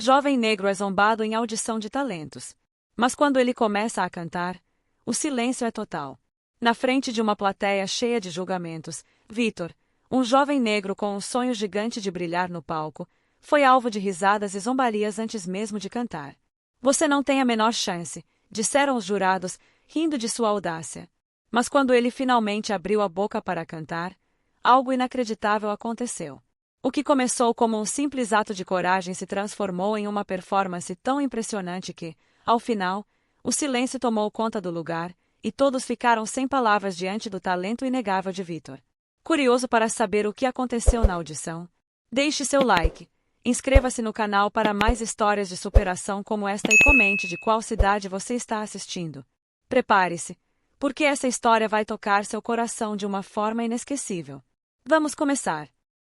Jovem negro é zombado em audição de talentos. Mas quando ele começa a cantar, o silêncio é total. Na frente de uma plateia cheia de julgamentos, Vitor, um jovem negro com um sonho gigante de brilhar no palco, foi alvo de risadas e zombarias antes mesmo de cantar. Você não tem a menor chance, disseram os jurados, rindo de sua audácia. Mas quando ele finalmente abriu a boca para cantar, algo inacreditável aconteceu. O que começou como um simples ato de coragem se transformou em uma performance tão impressionante que, ao final, o silêncio tomou conta do lugar, e todos ficaram sem palavras diante do talento inegável de Vitor. Curioso para saber o que aconteceu na audição? Deixe seu like, inscreva-se no canal para mais histórias de superação como esta e comente de qual cidade você está assistindo. Prepare-se, porque essa história vai tocar seu coração de uma forma inesquecível. Vamos começar.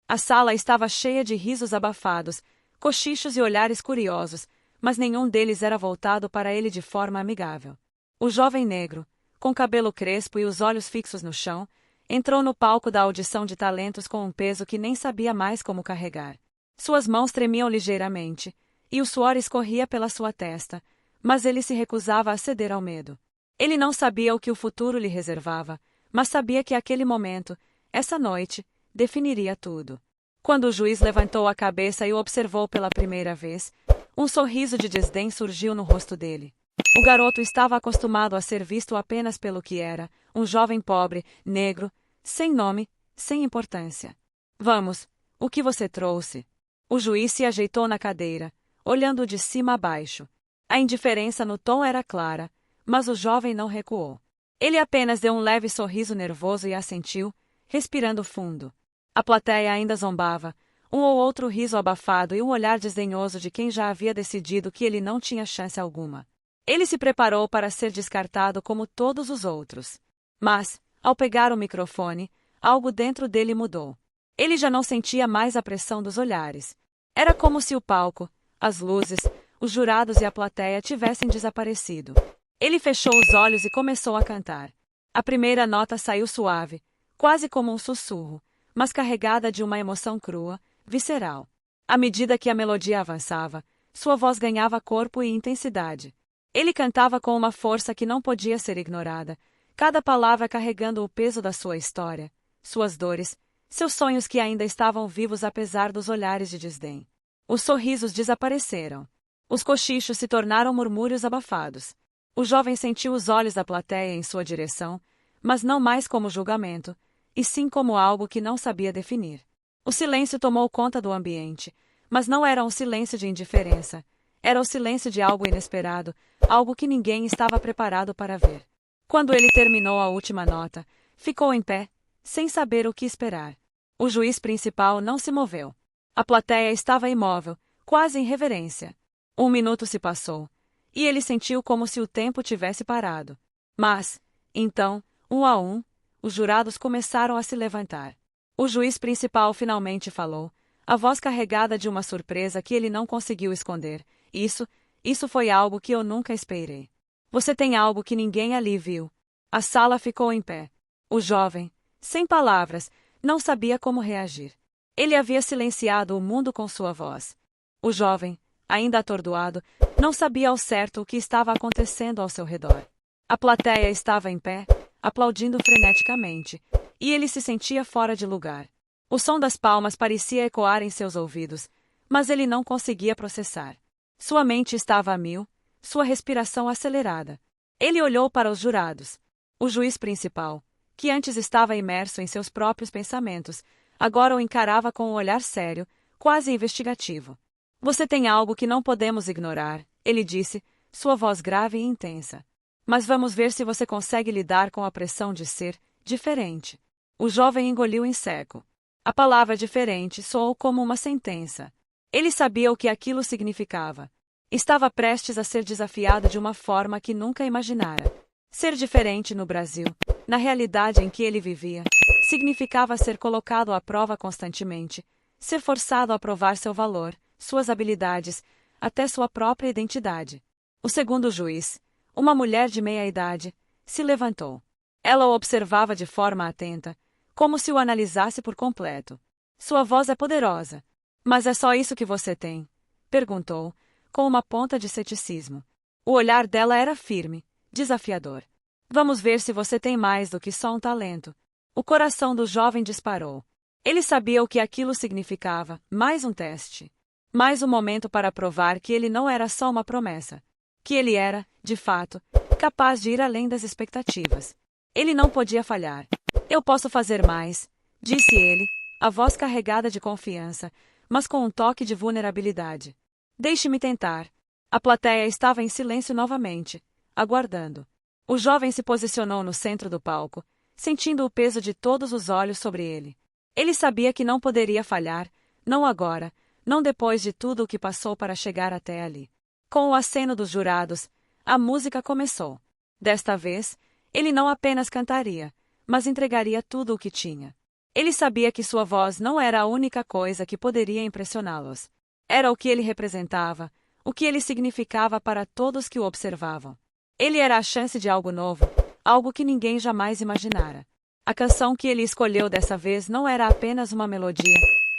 A sala estava cheia de risos abafados, cochichos e olhares curiosos, mas nenhum deles era voltado para ele de forma amigável. O jovem negro, com cabelo crespo e os olhos fixos no chão, entrou no palco da audição de talentos com um peso que nem sabia mais como carregar. Suas mãos tremiam ligeiramente, e o suor escorria pela sua testa, mas ele se recusava a ceder ao medo. Ele não sabia o que o futuro lhe reservava, mas sabia que aquele momento, essa noite, definiria tudo. Quando o juiz levantou a cabeça e o observou pela primeira vez, um sorriso de desdém surgiu no rosto dele. O garoto estava acostumado a ser visto apenas pelo que era, um jovem pobre, negro, sem nome, sem importância. Vamos, o que você trouxe? O juiz se ajeitou na cadeira, olhando de cima a baixo. A indiferença no tom era clara, mas o jovem não recuou. Ele apenas deu um leve sorriso nervoso e assentiu, respirando fundo. A plateia ainda zombava, um ou outro riso abafado e um olhar desdenhoso de quem já havia decidido que ele não tinha chance alguma. Ele se preparou para ser descartado como todos os outros. Mas, ao pegar o microfone, algo dentro dele mudou. Ele já não sentia mais a pressão dos olhares. Era como se o palco, as luzes, os jurados e a plateia tivessem desaparecido. Ele fechou os olhos e começou a cantar. A primeira nota saiu suave, quase como um sussurro, mas carregada de uma emoção crua, visceral. À medida que a melodia avançava, sua voz ganhava corpo e intensidade. Ele cantava com uma força que não podia ser ignorada, cada palavra carregando o peso da sua história, suas dores, seus sonhos que ainda estavam vivos apesar dos olhares de desdém. Os sorrisos desapareceram. Os cochichos se tornaram murmúrios abafados. O jovem sentiu os olhos da plateia em sua direção, mas não mais como julgamento, e sim como algo que não sabia definir. O silêncio tomou conta do ambiente, mas não era um silêncio de indiferença. Era o silêncio de algo inesperado, algo que ninguém estava preparado para ver. Quando ele terminou a última nota, ficou em pé, sem saber o que esperar. O juiz principal não se moveu. A plateia estava imóvel, quase em reverência. 1 minuto se passou, e ele sentiu como se o tempo tivesse parado. Mas, então, um a um, os jurados começaram a se levantar. O juiz principal finalmente falou, a voz carregada de uma surpresa que ele não conseguiu esconder. Isso foi algo que eu nunca esperei. Você tem algo que ninguém ali viu. A sala ficou em pé. O jovem, sem palavras, não sabia como reagir. Ele havia silenciado o mundo com sua voz. O jovem, ainda atordoado, não sabia ao certo o que estava acontecendo ao seu redor. A plateia estava em pé, aplaudindo freneticamente, e ele se sentia fora de lugar. O som das palmas parecia ecoar em seus ouvidos, mas ele não conseguia processar. Sua mente estava a mil, sua respiração acelerada. Ele olhou para os jurados. O juiz principal, que antes estava imerso em seus próprios pensamentos, agora o encarava com um olhar sério, quase investigativo. Você tem algo que não podemos ignorar, ele disse, sua voz grave e intensa. Mas vamos ver se você consegue lidar com a pressão de ser diferente. O jovem engoliu em seco. A palavra diferente soou como uma sentença. Ele sabia o que aquilo significava. Estava prestes a ser desafiado de uma forma que nunca imaginara. Ser diferente no Brasil, na realidade em que ele vivia, significava ser colocado à prova constantemente, ser forçado a provar seu valor, suas habilidades, até sua própria identidade. O segundo juiz, uma mulher de meia-idade, se levantou. Ela o observava de forma atenta, como se o analisasse por completo. Sua voz é poderosa. Mas é só isso que você tem. Perguntou, com uma ponta de ceticismo. O olhar dela era firme, desafiador. Vamos ver se você tem mais do que só um talento. O coração do jovem disparou. Ele sabia o que aquilo significava, mais um teste. Mais um momento para provar que ele não era só uma promessa. Que ele era, de fato, capaz de ir além das expectativas. Ele não podia falhar. Eu posso fazer mais, disse ele, a voz carregada de confiança, mas com um toque de vulnerabilidade. Deixe-me tentar. A plateia estava em silêncio novamente, aguardando. O jovem se posicionou no centro do palco, sentindo o peso de todos os olhos sobre ele. Ele sabia que não poderia falhar, não agora, não depois de tudo o que passou para chegar até ali. Com o aceno dos jurados, a música começou. Desta vez, ele não apenas cantaria, mas entregaria tudo o que tinha. Ele sabia que sua voz não era a única coisa que poderia impressioná-los. Era o que ele representava, o que ele significava para todos que o observavam. Ele era a chance de algo novo, algo que ninguém jamais imaginara. A canção que ele escolheu dessa vez não era apenas uma melodia,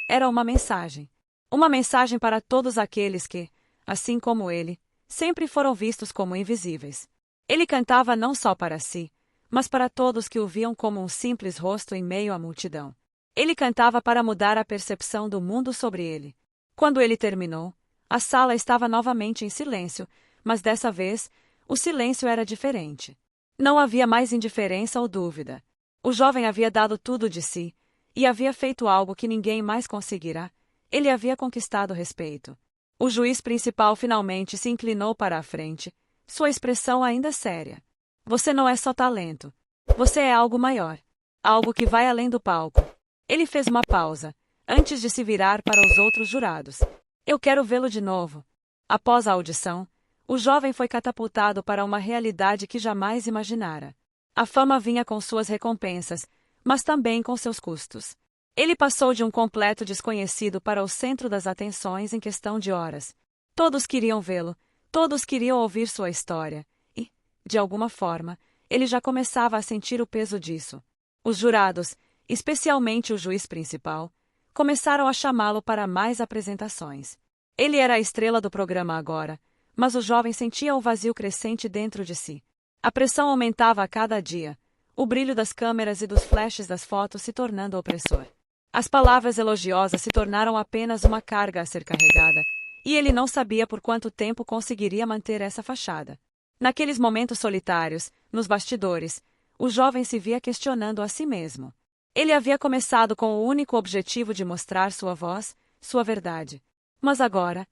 era uma mensagem. Uma mensagem para todos aqueles que, assim como ele, sempre foram vistos como invisíveis. Ele cantava não só para si, mas para todos que o viam como um simples rosto em meio à multidão. Ele cantava para mudar a percepção do mundo sobre ele. Quando ele terminou, a sala estava novamente em silêncio, mas dessa vez, o silêncio era diferente. Não havia mais indiferença ou dúvida. O jovem havia dado tudo de si, e havia feito algo que ninguém mais conseguirá. Ele havia conquistado respeito. O juiz principal finalmente se inclinou para a frente, sua expressão ainda séria. Você não é só talento. Você é algo maior. Algo que vai além do palco. Ele fez uma pausa, antes de se virar para os outros jurados. Eu quero vê-lo de novo. Após a audição, o jovem foi catapultado para uma realidade que jamais imaginara. A fama vinha com suas recompensas, mas também com seus custos. Ele passou de um completo desconhecido para o centro das atenções em questão de horas. Todos queriam vê-lo, todos queriam ouvir sua história, e, de alguma forma, ele já começava a sentir o peso disso. Os jurados, especialmente o juiz principal, começaram a chamá-lo para mais apresentações. Ele era a estrela do programa agora, mas o jovem sentia o vazio crescente dentro de si. A pressão aumentava a cada dia, o brilho das câmeras e dos flashes das fotos se tornando opressor. As palavras elogiosas se tornaram apenas uma carga a ser carregada, e ele não sabia por quanto tempo conseguiria manter essa fachada. Naqueles momentos solitários, nos bastidores, o jovem se via questionando a si mesmo. Ele havia começado com o único objetivo de mostrar sua voz, sua verdade. Mas agora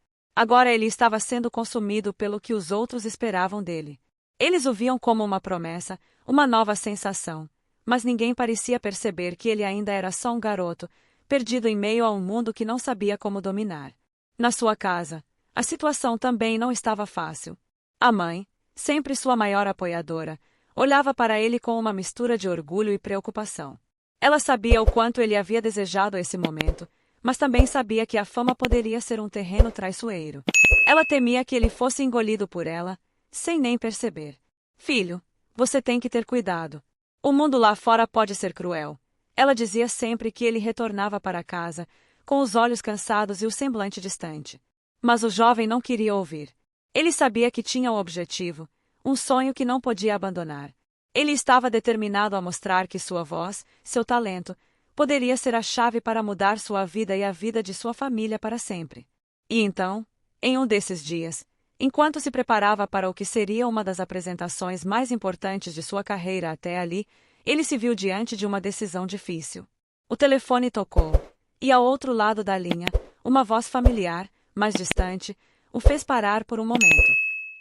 ele estava sendo consumido pelo que os outros esperavam dele. Eles o viam como uma promessa, uma nova sensação, mas ninguém parecia perceber que ele ainda era só um garoto, perdido em meio a um mundo que não sabia como dominar. Na sua casa, a situação também não estava fácil. A mãe, sempre sua maior apoiadora, olhava para ele com uma mistura de orgulho e preocupação. Ela sabia o quanto ele havia desejado esse momento, mas também sabia que a fama poderia ser um terreno traiçoeiro. Ela temia que ele fosse engolido por ela, sem nem perceber. Filho, você tem que ter cuidado. O mundo lá fora pode ser cruel. Ela dizia sempre que ele retornava para casa, com os olhos cansados e o semblante distante. Mas o jovem não queria ouvir. Ele sabia que tinha um objetivo, um sonho que não podia abandonar. Ele estava determinado a mostrar que sua voz, seu talento, poderia ser a chave para mudar sua vida e a vida de sua família para sempre. E então, em um desses dias, enquanto se preparava para o que seria uma das apresentações mais importantes de sua carreira até ali, ele se viu diante de uma decisão difícil. O telefone tocou, e ao outro lado da linha, uma voz familiar, mais distante, o fez parar por um momento.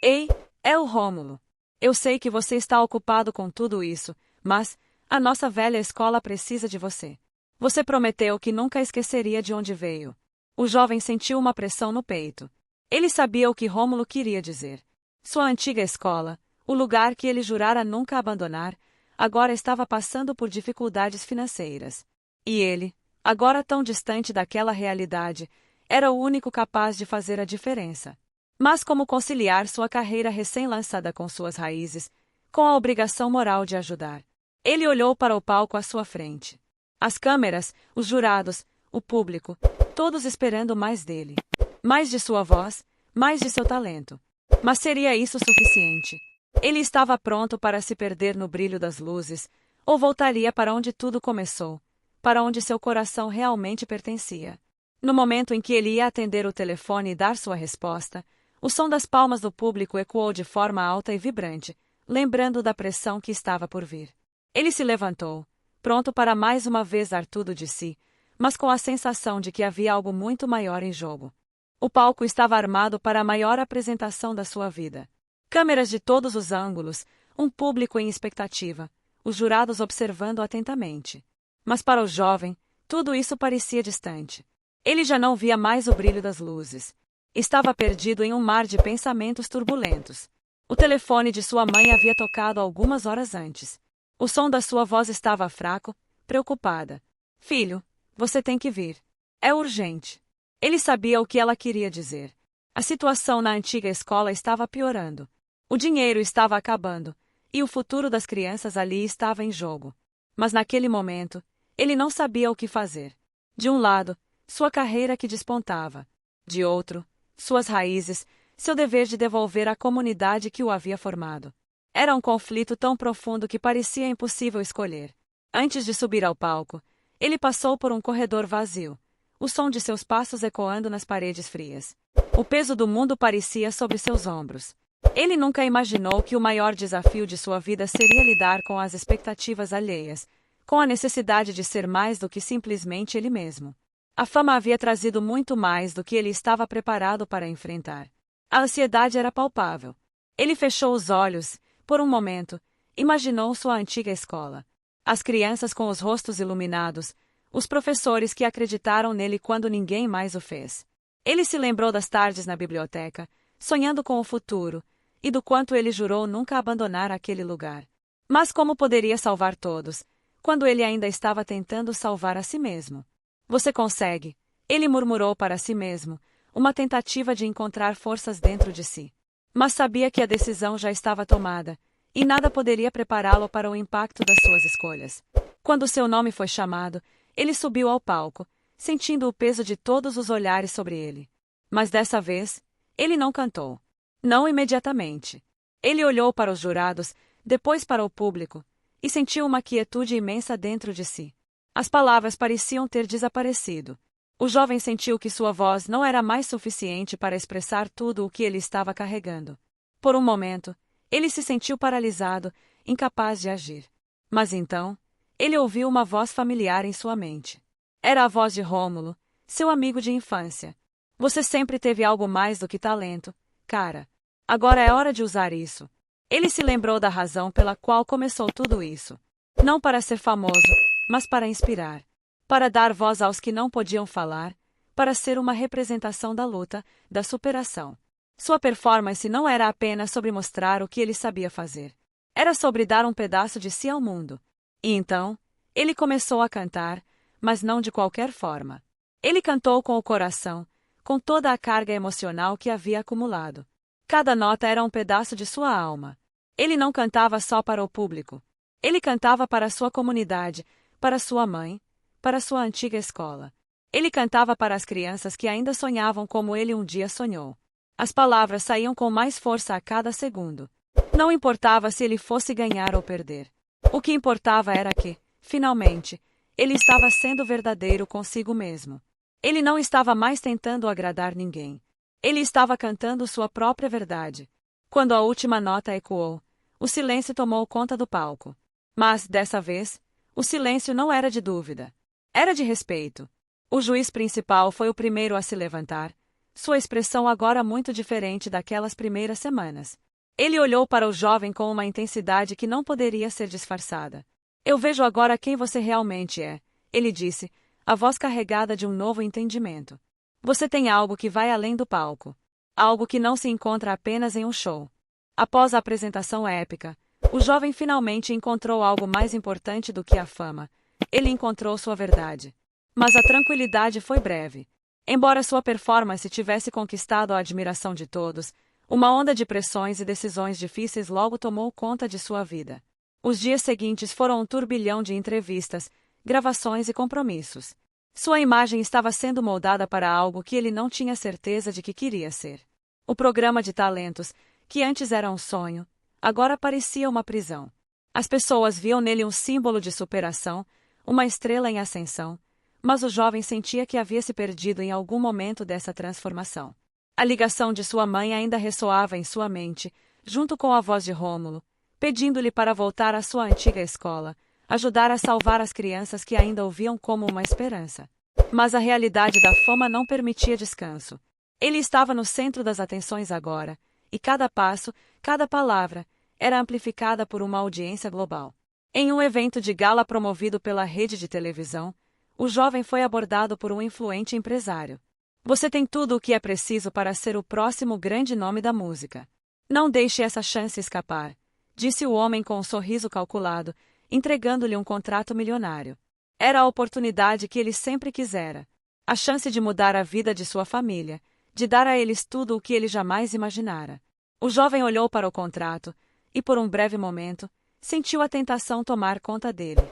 Ei, é o Rômulo. Eu sei que você está ocupado com tudo isso, mas a nossa velha escola precisa de você. Você prometeu que nunca esqueceria de onde veio. O jovem sentiu uma pressão no peito. Ele sabia o que Rômulo queria dizer. Sua antiga escola, o lugar que ele jurara nunca abandonar, agora estava passando por dificuldades financeiras. E ele, agora tão distante daquela realidade, era o único capaz de fazer a diferença. Mas como conciliar sua carreira recém-lançada com suas raízes, com a obrigação moral de ajudar? Ele olhou para o palco à sua frente. As câmeras, os jurados, o público, todos esperando mais dele. mais de sua voz, mais de seu talento. Mas seria isso suficiente? Ele estava pronto para se perder no brilho das luzes, ou voltaria para onde tudo começou, para onde seu coração realmente pertencia. No momento em que ele ia atender o telefone e dar sua resposta, o som das palmas do público ecoou de forma alta e vibrante, lembrando da pressão que estava por vir. Ele se levantou, pronto para mais uma vez dar tudo de si, mas com a sensação de que havia algo muito maior em jogo. O palco estava armado para a maior apresentação da sua vida. Câmeras de todos os ângulos, um público em expectativa, os jurados observando atentamente. Mas para o jovem, tudo isso parecia distante. Ele já não via mais o brilho das luzes. Estava perdido em um mar de pensamentos turbulentos. O telefone de sua mãe havia tocado algumas horas antes. O som da sua voz estava fraco, preocupada. Filho, você tem que vir. É urgente. Ele sabia o que ela queria dizer. A situação na antiga escola estava piorando. O dinheiro estava acabando, e o futuro das crianças ali estava em jogo. Mas naquele momento, ele não sabia o que fazer. De um lado, sua carreira que despontava. De outro, suas raízes, seu dever de devolver à comunidade que o havia formado. Era um conflito tão profundo que parecia impossível escolher. Antes de subir ao palco, ele passou por um corredor vazio, o som de seus passos ecoando nas paredes frias. O peso do mundo parecia sobre seus ombros. Ele nunca imaginou que o maior desafio de sua vida seria lidar com as expectativas alheias, com a necessidade de ser mais do que simplesmente ele mesmo. A fama havia trazido muito mais do que ele estava preparado para enfrentar. A ansiedade era palpável. Ele fechou os olhos, por um momento, imaginou sua antiga escola. As crianças com os rostos iluminados, os professores que acreditaram nele quando ninguém mais o fez. Ele se lembrou das tardes na biblioteca, sonhando com o futuro, e do quanto ele jurou nunca abandonar aquele lugar. Mas como poderia salvar todos, quando ele ainda estava tentando salvar a si mesmo? Você consegue, ele murmurou para si mesmo, uma tentativa de encontrar forças dentro de si. Mas sabia que a decisão já estava tomada, e nada poderia prepará-lo para o impacto das suas escolhas. Quando seu nome foi chamado, ele subiu ao palco, sentindo o peso de todos os olhares sobre ele. Mas dessa vez, ele não cantou. Não imediatamente. Ele olhou para os jurados, depois para o público, e sentiu uma quietude imensa dentro de si. As palavras pareciam ter desaparecido. O jovem sentiu que sua voz não era mais suficiente para expressar tudo o que ele estava carregando. Por um momento, ele se sentiu paralisado, incapaz de agir. Mas então, ele ouviu uma voz familiar em sua mente. Era a voz de Rômulo, seu amigo de infância. Você sempre teve algo mais do que talento, cara. Agora é hora de usar isso. Ele se lembrou da razão pela qual começou tudo isso. Não para ser famoso, mas para inspirar. Para dar voz aos que não podiam falar, para ser uma representação da luta, da superação. Sua performance não era apenas sobre mostrar o que ele sabia fazer. Era sobre dar um pedaço de si ao mundo. E então, ele começou a cantar, mas não de qualquer forma. Ele cantou com o coração, com toda a carga emocional que havia acumulado. Cada nota era um pedaço de sua alma. Ele não cantava só para o público. Ele cantava para sua comunidade, para sua mãe, para sua antiga escola. Ele cantava para as crianças que ainda sonhavam como ele um dia sonhou. As palavras saíam com mais força a cada segundo. Não importava se ele fosse ganhar ou perder. O que importava era que, finalmente, ele estava sendo verdadeiro consigo mesmo. Ele não estava mais tentando agradar ninguém. Ele estava cantando sua própria verdade. Quando a última nota ecoou, o silêncio tomou conta do palco. Mas, dessa vez, o silêncio não era de dúvida. Era de respeito. O juiz principal foi o primeiro a se levantar, sua expressão agora muito diferente daquelas primeiras semanas. Ele olhou para o jovem com uma intensidade que não poderia ser disfarçada. Eu vejo agora quem você realmente é, ele disse, a voz carregada de um novo entendimento. Você tem algo que vai além do palco. Algo que não se encontra apenas em um show. Após a apresentação épica, o jovem finalmente encontrou algo mais importante do que a fama. Ele encontrou sua verdade. Mas a tranquilidade foi breve. Embora sua performance tivesse conquistado a admiração de todos, uma onda de pressões e decisões difíceis logo tomou conta de sua vida. Os dias seguintes foram um turbilhão de entrevistas, gravações e compromissos. Sua imagem estava sendo moldada para algo que ele não tinha certeza de que queria ser. O programa de talentos, que antes era um sonho, agora parecia uma prisão. As pessoas viam nele um símbolo de superação, uma estrela em ascensão, mas o jovem sentia que havia se perdido em algum momento dessa transformação. A ligação de sua mãe ainda ressoava em sua mente, junto com a voz de Rômulo, pedindo-lhe para voltar à sua antiga escola, ajudar a salvar as crianças que ainda o viam como uma esperança. Mas a realidade da fama não permitia descanso. Ele estava no centro das atenções agora, e cada passo, cada palavra, era amplificada por uma audiência global. Em um evento de gala promovido pela rede de televisão, o jovem foi abordado por um influente empresário. Você tem tudo o que é preciso para ser o próximo grande nome da música. Não deixe essa chance escapar, disse o homem com um sorriso calculado, entregando-lhe um contrato milionário. Era a oportunidade que ele sempre quisera. A chance de mudar a vida de sua família, de dar a eles tudo o que ele jamais imaginara. O jovem olhou para o contrato e, por um breve momento, sentiu a tentação tomar conta dele.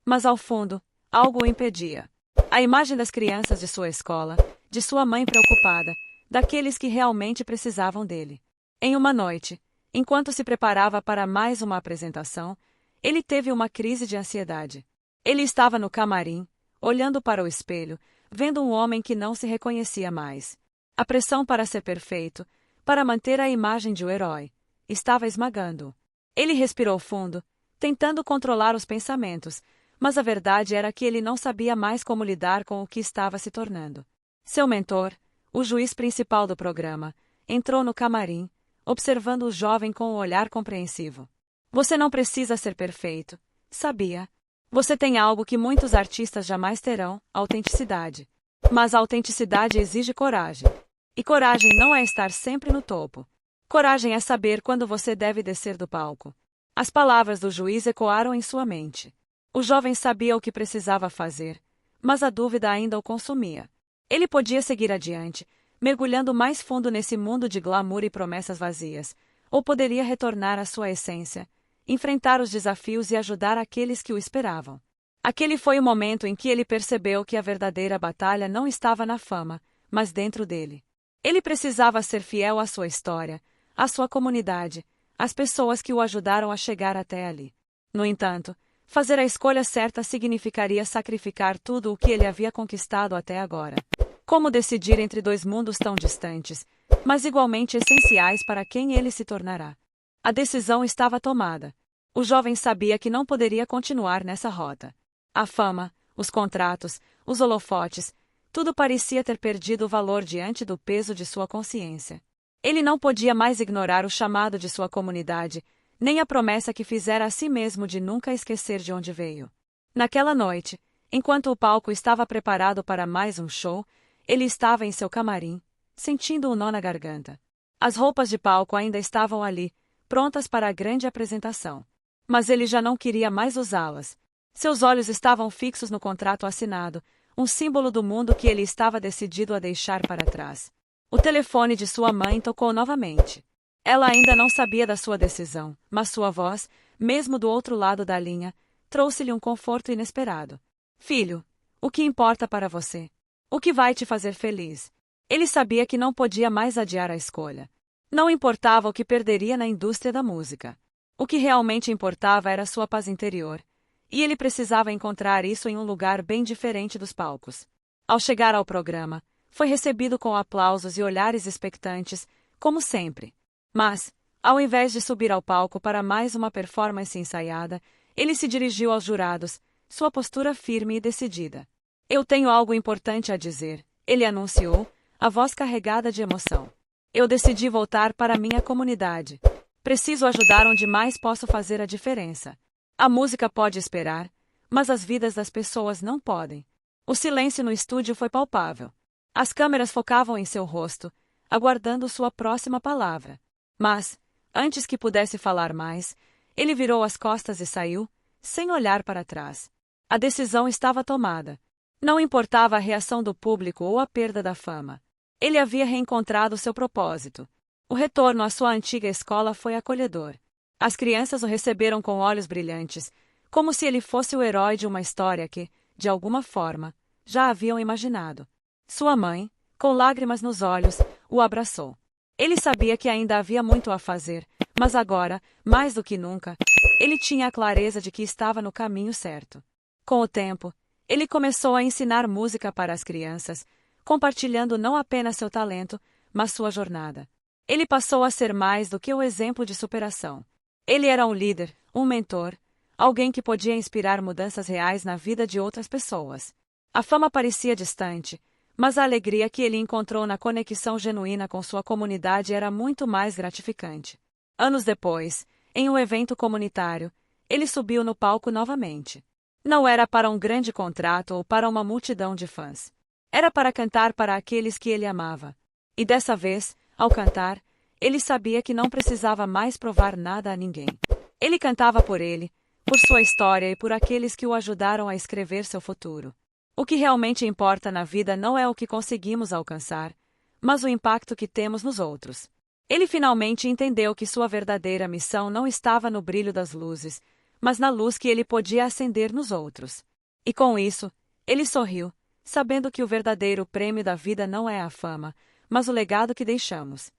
Mas, ao fundo, algo o impedia. A imagem das crianças de sua escola, de sua mãe preocupada, daqueles que realmente precisavam dele. Em uma noite, enquanto se preparava para mais uma apresentação, ele teve uma crise de ansiedade. Ele estava no camarim, olhando para o espelho, vendo um homem que não se reconhecia mais. A pressão para ser perfeito, para manter a imagem de um herói, estava esmagando-o. Ele respirou fundo, tentando controlar os pensamentos, mas a verdade era que ele não sabia mais como lidar com o que estava se tornando. Seu mentor, o juiz principal do programa, entrou no camarim, observando o jovem com um olhar compreensivo. Você não precisa ser perfeito, sabia? Você tem algo que muitos artistas jamais terão, autenticidade. Mas a autenticidade exige coragem. E coragem não é estar sempre no topo. Coragem é saber quando você deve descer do palco. As palavras do juiz ecoaram em sua mente. O jovem sabia o que precisava fazer, mas a dúvida ainda o consumia. Ele podia seguir adiante, mergulhando mais fundo nesse mundo de glamour e promessas vazias, ou poderia retornar à sua essência, enfrentar os desafios e ajudar aqueles que o esperavam. Aquele foi o momento em que ele percebeu que a verdadeira batalha não estava na fama, mas dentro dele. Ele precisava ser fiel à sua história, à sua comunidade, às pessoas que o ajudaram a chegar até ali. No entanto, fazer a escolha certa significaria sacrificar tudo o que ele havia conquistado até agora. Como decidir entre dois mundos tão distantes, mas igualmente essenciais para quem ele se tornará? A decisão estava tomada. O jovem sabia que não poderia continuar nessa rota. A fama, os contratos, os holofotes, tudo parecia ter perdido o valor diante do peso de sua consciência. Ele não podia mais ignorar o chamado de sua comunidade, nem a promessa que fizera a si mesmo de nunca esquecer de onde veio. Naquela noite, enquanto o palco estava preparado para mais um show, ele estava em seu camarim, sentindo um nó na garganta. As roupas de palco ainda estavam ali, prontas para a grande apresentação. Mas ele já não queria mais usá-las. Seus olhos estavam fixos no contrato assinado, um símbolo do mundo que ele estava decidido a deixar para trás. O telefone de sua mãe tocou novamente. Ela ainda não sabia da sua decisão, mas sua voz, mesmo do outro lado da linha, trouxe-lhe um conforto inesperado. Filho, o que importa para você? O que vai te fazer feliz? Ele sabia que não podia mais adiar a escolha. Não importava o que perderia na indústria da música. O que realmente importava era sua paz interior. E ele precisava encontrar isso em um lugar bem diferente dos palcos. Ao chegar ao programa, foi recebido com aplausos e olhares expectantes, como sempre. Mas, ao invés de subir ao palco para mais uma performance ensaiada, ele se dirigiu aos jurados, sua postura firme e decidida. Eu tenho algo importante a dizer, ele anunciou, a voz carregada de emoção. Eu decidi voltar para minha comunidade. Preciso ajudar onde mais posso fazer a diferença. A música pode esperar, mas as vidas das pessoas não podem. O silêncio no estúdio foi palpável. As câmeras focavam em seu rosto, aguardando sua próxima palavra. Mas, antes que pudesse falar mais, ele virou as costas e saiu, sem olhar para trás. A decisão estava tomada. Não importava a reação do público ou a perda da fama. Ele havia reencontrado seu propósito. O retorno à sua antiga escola foi acolhedor. As crianças o receberam com olhos brilhantes, como se ele fosse o herói de uma história que, de alguma forma, já haviam imaginado. Sua mãe, com lágrimas nos olhos, o abraçou. Ele sabia que ainda havia muito a fazer, mas agora, mais do que nunca, ele tinha a clareza de que estava no caminho certo. Com o tempo, ele começou a ensinar música para as crianças, compartilhando não apenas seu talento, mas sua jornada. Ele passou a ser mais do que o exemplo de superação. Ele era um líder, um mentor, alguém que podia inspirar mudanças reais na vida de outras pessoas. A fama parecia distante, mas a alegria que ele encontrou na conexão genuína com sua comunidade era muito mais gratificante. Anos depois, em um evento comunitário, ele subiu no palco novamente. Não era para um grande contrato ou para uma multidão de fãs. Era para cantar para aqueles que ele amava. E dessa vez, ao cantar, ele sabia que não precisava mais provar nada a ninguém. Ele cantava por ele, por sua história e por aqueles que o ajudaram a escrever seu futuro. O que realmente importa na vida não é o que conseguimos alcançar, mas o impacto que temos nos outros. Ele finalmente entendeu que sua verdadeira missão não estava no brilho das luzes, mas na luz que ele podia acender nos outros. E com isso, ele sorriu, sabendo que o verdadeiro prêmio da vida não é a fama, mas o legado que deixamos.